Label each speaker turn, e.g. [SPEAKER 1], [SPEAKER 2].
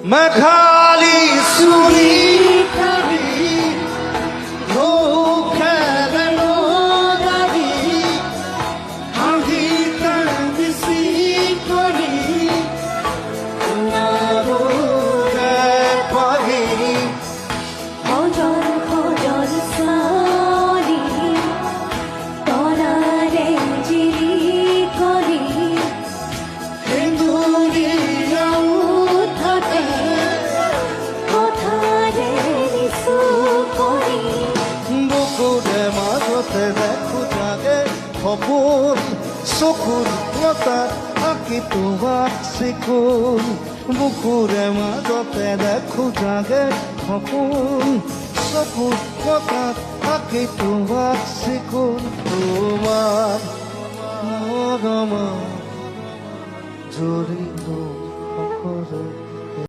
[SPEAKER 1] মেঘালি সুরি দেখো জাগে খবর চকুর লতা আঁকি তোমার শিকুল বুকুরে মাজতে দেখো জাগে খবর চকুর লতা আঁকি তোমার শিকুল তোমার মরমা জড়িত করে